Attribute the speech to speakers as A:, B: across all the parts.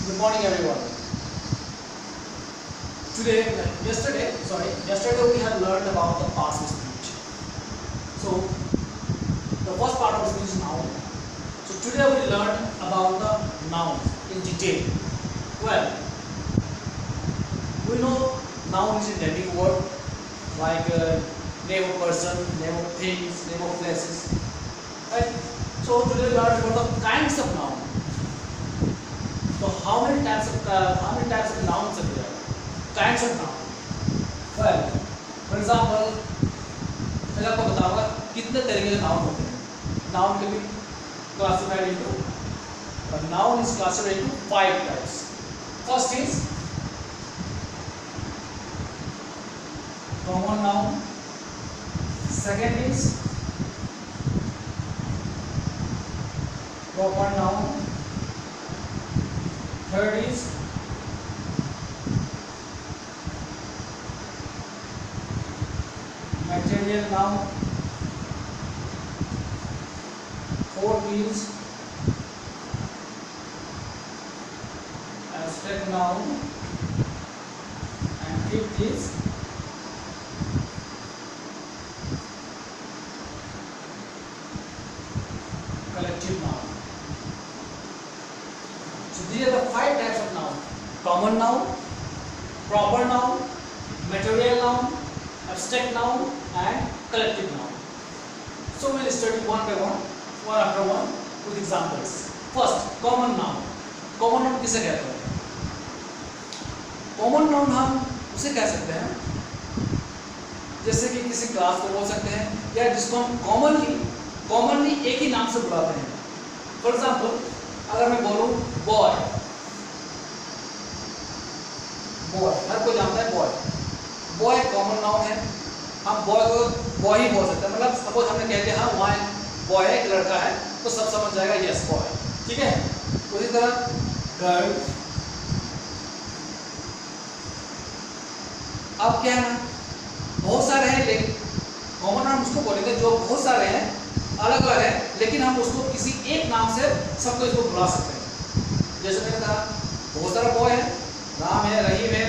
A: Good morning, everyone. Yesterday we have learned about the past speech. So, the first part of speech is noun. So today we learn about the noun in detail. Well, we know noun is a naming word like name of person, name of things, name of places. Right? So today we learn about the kinds of noun. So how many types of nouns are there? Kinds of noun. Well, for example, मैं आपको बताऊंगा कितने तरीके के noun होते हैं. Noun can be classified into five types. First is common noun. Second is proper noun. Third is material noun. Fourth is abstract noun, and fifth is collective noun. So these are the five types of noun: common noun, proper noun, material noun, abstract noun, and collective noun. So we will study one by one after one with examples. First, common noun. Common noun किसे कहते हैं? Common noun हम उसे कह सकते हैं जैसे कि किसी क्लास को बोल सकते हैं या जिसको हम कॉमनली एक ही नाम से बुलाते हैं. फॉर एग्जाम्पल, अगर मैं बोलूं बॉय, हर कोई जानता है बॉय कॉमन नाउन है. हम बॉय को बॉय ही बोल सकते हैं. मतलब सपोज हमने कह दिया हाँ वहाँ बॉय है, एक लड़का है, तो सब समझ जाएगा यस बॉय. ठीक है. उसी तरह गर्ल. अब क्या है ना, बहुत सारे हैं लेकिन कॉमन नाम उसको बोलेंगे जो बहुत सारे हैं, अलग अलग है, लेकिन हम उसको किसी एक नाम से सबको इसको बुला सकते हैं. जैसे मैंने कहा बहुत सारा बॉय है, राम है, रहीम है,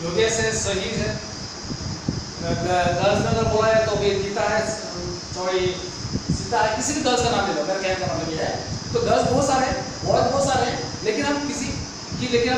A: योगेश है, शहीद है. गर्ल्स में अगर बोला है तो भी गीता है, सॉरी सीता है, किसी भी गर्ल्स का नाम ले लो. अगर कहने का मतलब ये है तो गर्ल्स बहुत सारे हैं, बॉयज बहुत सारे हैं, लेकिन हम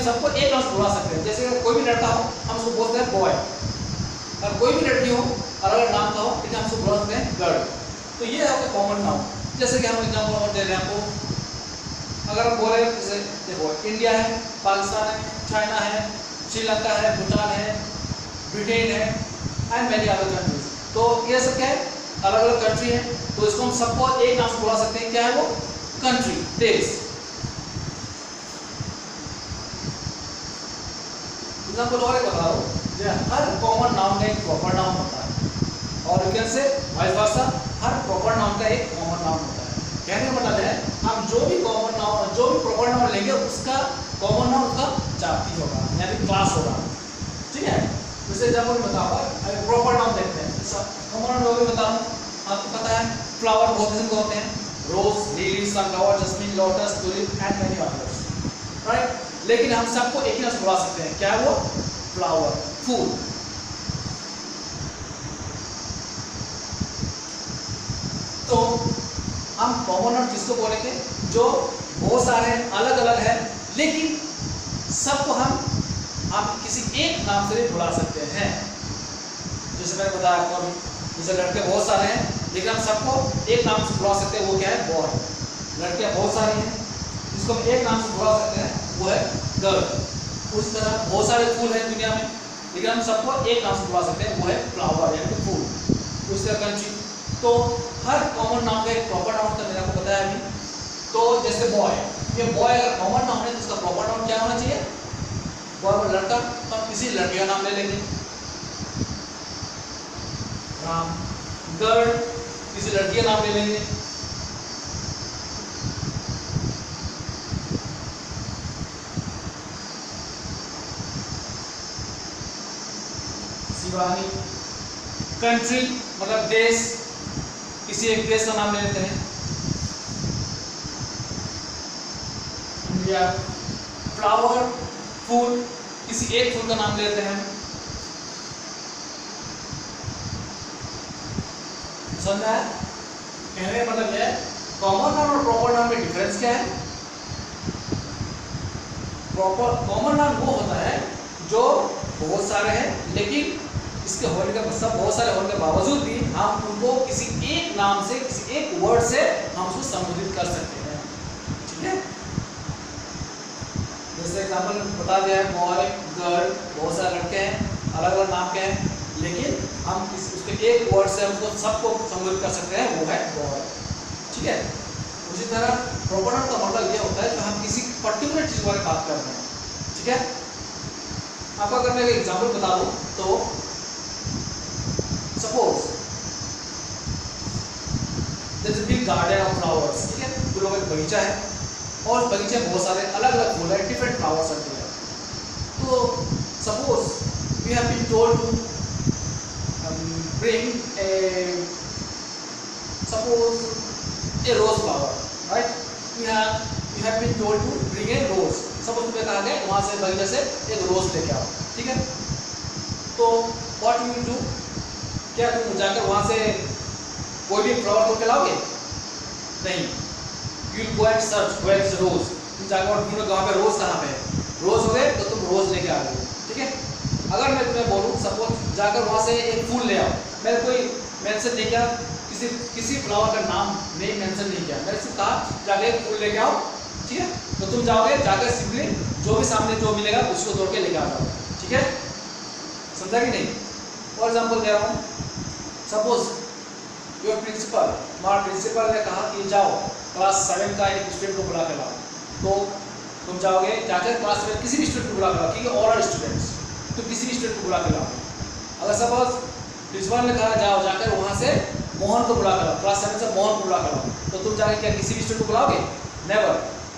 A: सबको एक नाम से बुला सकते हैं. जैसे कोई भी लड़का हो हम उसको बोलते हैं बॉय, और कोई भी लड़की हो अलग अलग नाम का हो लेकिन हम उसको बुला सकते हैं गर्ल. तो ये है कॉमन नाउन. जैसे कि हम एग्जाम्पल और दे रहे हैं आपको. अगर हम बोले जैसे देखो इंडिया है, पाकिस्तान है, चाइना है, श्रीलंका है, भूटान है, ब्रिटेन है, एंड मेनी अदर कंट्रीज. तो ये सब क्या है, अलग अलग कंट्री है, तो इसको हम सबको एक नाम से बुला सकते हैं. क्या है वो? कंट्री, देश. एग्जाम्पल और एक बता रहा हूँ, हर कॉमन नाउन का एक प्रॉपर नाउन होता है, और you can say vice versa, her proper noun का एक कॉमन नाउन होता है. कहने का मतलब है हम जो भी प्रॉपर नाउन लेंगे उसका कॉमन नाउन उसका जाति होगा, यानी क्लास होगा. ठीक है. जैसे एग्जाम्पल बताऊंगा, प्रॉपर नाउन देखते हैं. कॉमन नाउन भी बताऊँ, आपको पता है फ्लावर बहुत किस्म के होते हैं, rose, lily, sunflower, jasmine, lotus, tulip and many others. Right. लेकिन हम सबको एक ही नाम से बुला सकते हैं. क्या है वो? फ्लावर, फूल. तो हम कॉमन नाउन किसको बोलेंगे? जो बहुत सारे हैं, अलग अलग है, लेकिन सबको हम किसी एक नाम से भी बुला सकते हैं. जैसे मैंने बताया आपको अभी, जैसे लड़के बहुत सारे हैं लेकिन हम सबको एक नाम से बुला सकते हैं. वो क्या है? बॉय. लड़कियां बहुत सारी हैं जिसको हम एक नाम से बुला सकते हैं, वो है गर्ल. उस तरह बहुत सारे फूल हैं दुनिया में, लेकिन हम सबको एक नाम से बुला सकते हैं, वो है फ्लावर यानी फूल. उस तरह कंट्री. तो हर कॉमन नाउन का एक प्रॉपर नाउन का मैंने आपको बताया अभी. तो जैसे बॉय, ये बॉय अगर कॉमन नाउन है तो इसका प्रॉपर नाउन क्या होना चाहिए? बॉय और लड़का, तो हम किसी लड़के का नाम ले लेंगे, राम. गर्ल, किसी लड़की का नाम ले लेंगे, शिवानी. कंट्री मतलब देश, किसी एक देश का नाम ले लेते हैं, इंडिया. फ्लावर, फूल, किसी एक फूल का नाम लेते हैं। समझ आया? कहने का मतलब यह है कॉमन नाउन और प्रॉपर नाउन में डिफरेंस क्या है? कॉमन नाउन वो होता है जो बहुत सारे हैं, लेकिन इसके होने का सब बहुत सारे होने के बावजूद भी हम उनको किसी एक नाम से, किसी एक वर्ड से हम उसको संबोधित कर सकते हैं। ठीक है, जैसे एग्जांपल बता दिया है, बॉय, गर्ल, बहुत सारे लड़के हैं, अलग अलग नाम के हैं, लेकिन हम उसके एक वर्ड से हम उसको सबको संबोधित कर सकते हैं, वो है बॉय। ठीक है, उसी तरह प्रॉपर नाउन का मतलब ये होता है कि हम किसी पर्टिकुलर चीज के बारे में बात कर रहे हैं। ठीक है, आपको अगर मैं एक एग्जांपल बता दूं तो suppose there's a big garden of flowers। ठीक है, फूलों का बगीचा है और बगीचे में बहुत सारे अलग अलग फूल है, डिफरेंट फ्लावर्स होते हैं। तो suppose we have been told to bring suppose a rose flower, right? We have been told to bring a rose। Suppose तुम्हें कहा गया वहां से बगीचे से एक रोज लेके आओ। ठीक है, तो what you will do, क्या तुम जाकर वहां से कोई भी फ्लावर तोड़ के लाओगे? नहीं, you will go and search where is rose। तुम जाकर ढूंढोगे वहां पे रोज कहाँ पे है, रोज हो गए तो तुम रोज लेके आ गए। ठीक है, अगर मैं तुम्हें बोलूँ सपोज जाकर वहां से एक फूल ले आओ, मैंने कोई मेंशन नहीं किया, किसी फ्लावर का नाम नहीं मेंशन नहीं किया, मैंने सिर्फ कहा जाके एक फूल लेके आओ। ठीक है, तो तुम जाओगे, जाकर सिंपली जो भी सामने जो मिलेगा उसको तोड़ के लेके आ जाओ। ठीक है, समझा कि नहीं? फॉर एग्जाम्पल दे रहा हूँ, सपोज योर प्रिंसिपल, हमारा प्रिंसिपल ने कहा कि जाओ क्लास 7 का एक स्टूडेंट को बुला के लाओ, तो तुम जाओगे, जाकर क्लास 7 किसी भी स्टूडेंट को बुला के लाओ, क्योंकि ऑल आर स्टूडेंट्स, तो किसी भी स्टूडेंट को बुला के लाओ। अगर सपोज प्रिंसिपल ने कहा जाओ जाकर वहाँ से मोहन को बुला कर लाओ, क्लास 7 से मोहन को बुला कर लाओ, तो तुम जाकर क्या किसी भी स्टूडेंट को बुलाओगे? नेवर।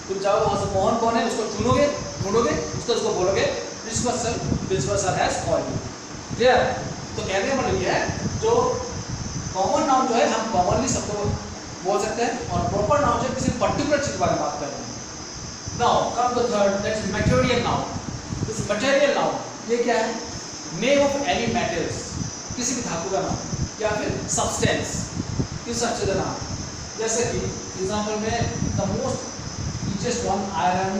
A: तुम जाओगे वहाँ से मोहन कौन है उसको चुनोगे, ढूंढोगे, उसको बोलोगे principal sir has called you. Clear? तो कहने का मतलब ये है जो कॉमन नाउन जो है हम कॉमनली सबको बोल सकते हैं, और प्रॉपर नाउन जो किसी पर्टिकुलर चीज के बारे में बात कर रहे हैं। Now come to third, that is material noun. इस मटेरियल नाउन ये क्या है? नेम ऑफ एनी मेटल्स, किसी भी धातु का नाम या फिर सब्सटेंस, किस अच्छे का नाम। जैसे कि एग्जांपल में द मोस्ट ईचेस्ट one iron,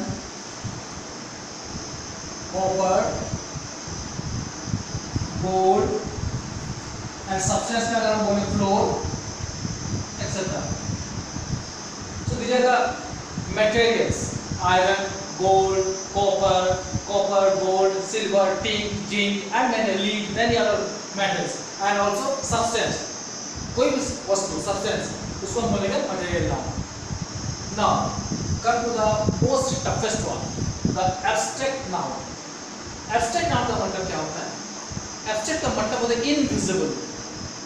A: copper, gold and substance में अगर हम बोले floor etcetera. So these are the materials, iron, gold, copper, gold, silver, tin, zinc and many other metals and also substance। कोई भी वस्तु substance उसको हम बोलेंगे material noun. Now come to the most toughest one, the abstract noun। abstract noun का मतलब क्या होता है? abstract का मतलब होता है invisible,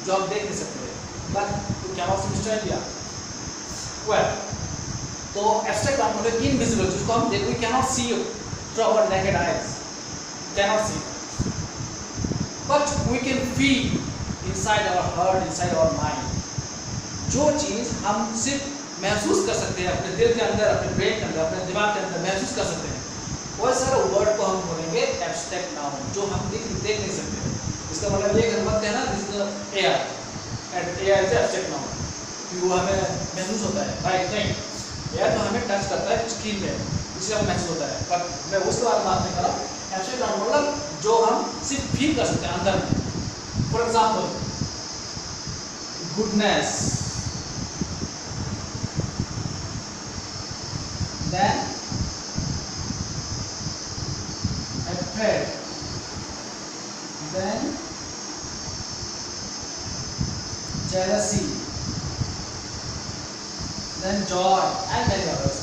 A: जो आप देख नहीं सकते, but you cannot understand या well, तो एब्स्ट्रैक्ट नाउन मतलब इनविजिबल, जिसको हम we can not see through our naked eyes, can not see, but we can feel inside our heart, inside our mind. जो चीज़ हम सिर्फ महसूस कर सकते हैं अपने दिल के अंदर, अपने ब्रेन के अंदर, अपने दिमाग के अंदर महसूस कर सकते हैं, वह सारा वर्ड को हम बोलेंगे एब्स्ट्रैक्ट नाउन, जो हम देख नहीं सकते। इसका मतलब ये मत कहना this is AR and AR is abstract noun, वो हमें महसूस होता है, राइट? नहीं, यह तो हमें टच करता है स्किन में, इसलिए हमें महसूस होता है, पर मैं उसके बारे में बात नहीं कर रहा। एब्स्ट्रैक्ट नाउन मतलब जो हम सिर्फ फील कर सकते हैं अंदर में। For example goodness, then hatred, then jealousy, then joy and many others।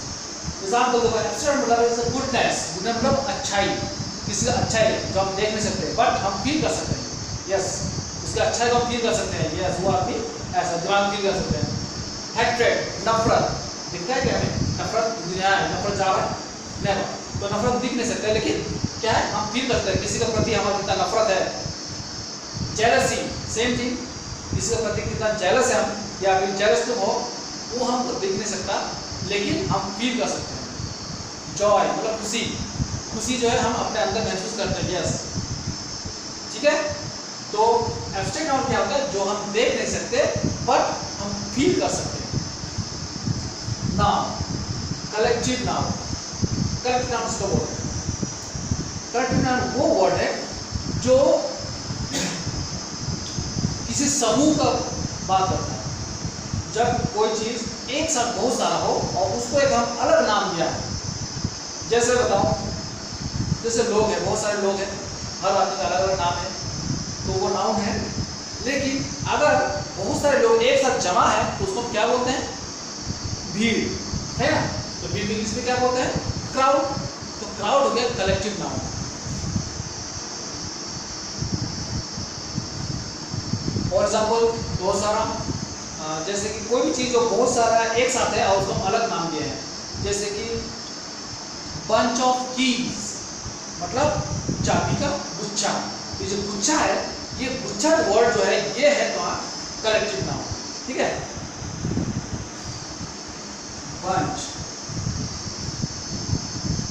A: Example देखो, एब्स्ट्रैक्ट मतलब है गुडनेस, गुडनेस मतलब अच्छाई, किसी का अच्छाई जो हम देख नहीं सकते बट हम फील कर सकते हैं, यस, उसका अच्छाई को हम फील कर सकते हैं, यस, वो आदमी ऐसा दिमाग फील कर सकते हैं। हैट्रेड नफरत, दिखता है क्या हमें? नफरत दुनिया है, नफरत जा रहा है नहीं, तो नफरत दिख नहीं सकता, लेकिन क्या है हम फील करते हैं किसी के प्रति हमारा कितना नफरत है। जेलसी सेम थिंग, किसी के प्रति कितना जेलस है हम, या फिर जेलस तुम हो, वो हमको दिख नहीं सकता लेकिन हम फील कर सकते हैं। जॉय मतलब खुशी, खुशी जो है हम अपने अंदर महसूस करते हैं। यस, ठीक है। तो एब्स्ट्रैक्ट नाउन क्या होता है? जो हम देख नहीं सकते बट हम फील कर सकते हैं। Noun, collective noun, collective noun इसको बोलते हैं। कलेक्टिव नाउन वो वर्ड है जो किसी समूह का बात करता है। जब कोई चीज एक साथ बहुत सारा हो और उसको एक हम अलग नाम दिया है। जैसे बताओ, जैसे लोग हैं, बहुत सारे लोग हैं, हर आदमी का अलग अलग नाम है, तो वो नाउन है। लेकिन अगर बहुत सारे लोग एक साथ जमा है तो उसको क्या बोलते हैं? भीड़, है ना? तो भीड़ इंग्लिश में क्या बोलते हैं? क्राउड। तो क्राउड हो गया कलेक्टिव नाउन। फॉर एग्जाम्पल बहुत सारा, जैसे कि कोई भी चीज़ जो बहुत सारा एक साथ है और उसको हम अलग नाम दिए हैं। जैसे कि बंच ऑफ कीज, मतलब चाबी का गुच्छा। ये जो गुच्छा है, ये गुच्छा वर्ड जो है ये है तो कलेक्टिव नाउन, ठीक है। बंच,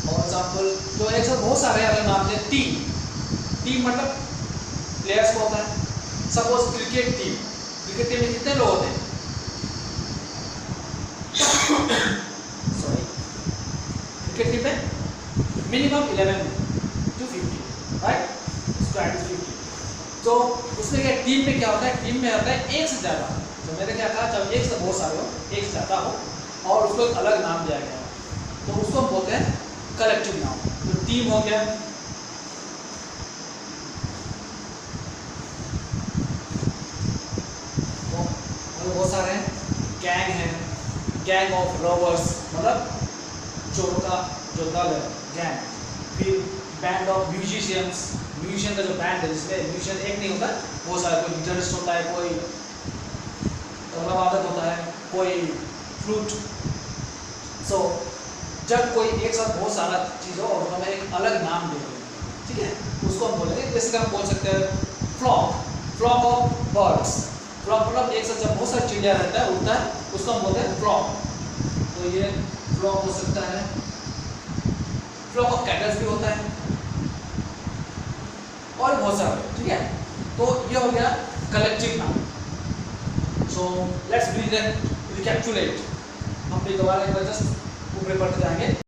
A: फॉर एग्जाम्पल जो एक साथ बहुत सारे अलग नाम दिए। टीम, टीम मतलब प्लेयर्स को होता है। Suppose cricket team, cricket team में कितने लोग होते हैं? सॉरी, क्रिकेट टीम में minimum 11 to 50, right? Squad to 50। तो उसमें क्या, टीम में क्या होता है? टीम में होता है एक से ज़्यादा। तो मैंने क्या कहा, जब एक से बहुत सारे हो, एक से ज़्यादा हो और उसको एक अलग नाम दिया गया हो तो उसको हम बोलते हैं कलेक्टिव नाउन। तो टीम हो गया, बहुत सारे हैं। गैंग है, गैंग ऑफ रॉबर्स, मतलब चोरों का जो दल है, गैंग। फिर बैंड ऑफ म्यूजिशियंस, म्यूजिशियन का जो बैंड है जिसमें म्यूजिशियन एक नहीं होता, बहुत सारा, कोई गिटारिस्ट होता है, कोई तबला वादक होता है, कोई फ्लूट। सो जब कोई एक साथ बहुत सारा चीज़ हो और हमें एक अलग नाम दे, ठीक है, उसको हम बोलेंगे। जैसे कि हम बोल सकते हैं flock, flock of birds. Flock मतलब एक साथ जब बहुत सारी चिड़िया रहता है, उड़ता है, उसको हम बोलते हैं फ्लॉक। तो ये फ्लॉक हो सकता है। फ्लॉक ऑफ कैटल्स भी होता है और बहुत सारे, ठीक है। तो ये हो गया collective noun. So let's recapitulate. हम भी दोबारा एक बार जस्ट ऊपर पढ़ते जाएंगे।